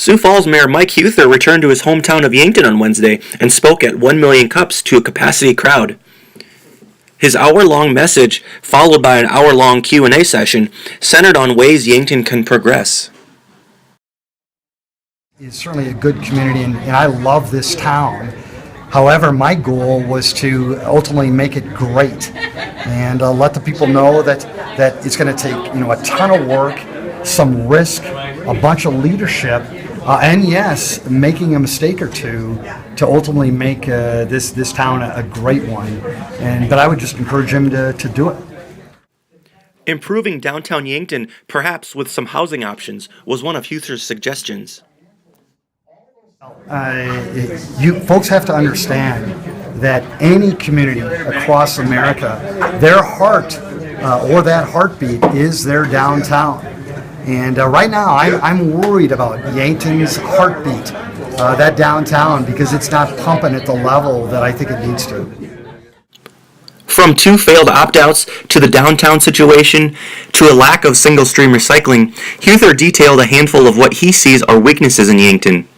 Sioux Falls Mayor Mike Huether returned to his hometown of Yankton on Wednesday and spoke at 1 million cups to a capacity crowd. His hour-long message, followed by an hour-long Q&A session, centered on ways Yankton can progress. It's certainly a good community, and I love this town. However, my goal was to ultimately make it great and let the people know that it's going to take a ton of work, some risk, a bunch of leadership, and yes, making a mistake or two to ultimately make this town a great one. But I would just encourage him to do it. Improving downtown Yankton, perhaps with some housing options, was one of Huether's suggestions. You folks have to understand that any community across America, their heart or that heartbeat is their downtown. And right now, I'm worried about Yankton's heartbeat, that downtown, because it's not pumping at the level that I think it needs to. From 2 failed opt-outs to the downtown situation to a lack of single-stream recycling, Huether detailed a handful of what he sees are weaknesses in Yankton.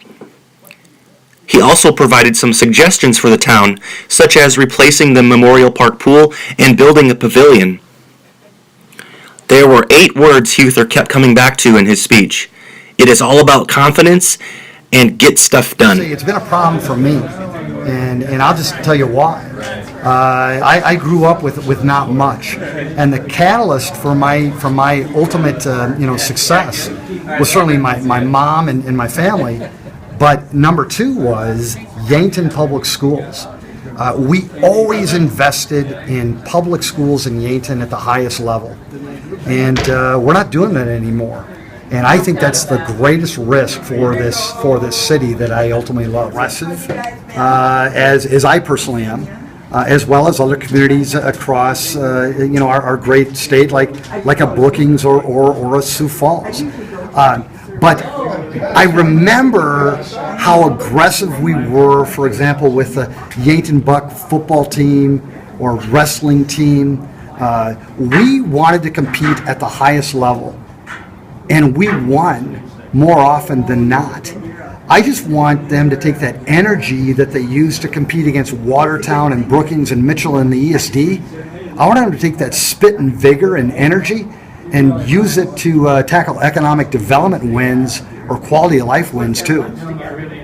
He also provided some suggestions for the town, such as replacing the Memorial Park pool and building a pavilion. There were 8 words Huether kept coming back to in his speech. It is all about confidence and get stuff done. It's been a problem for me, and I'll just tell you why. I grew up with not much, and the catalyst for my ultimate success was certainly my mom and my family. But number 2 was Yankton Public Schools. We always invested in public schools in Yankton at the highest level. And we're not doing that anymore. And I think that's the greatest risk for this city that I ultimately love. Aggressive, as I personally am, as well as other communities across our great state, like a Brookings or a Sioux Falls. But I remember how aggressive we were, for example, with the Yankton Buck football team or wrestling team. We wanted to compete at the highest level, and we won more often than not. I just want them to take that energy that they used to compete against Watertown and Brookings and Mitchell and the ESD. I want them to take that spit and vigor and energy and use it to tackle economic development wins or quality of life wins too.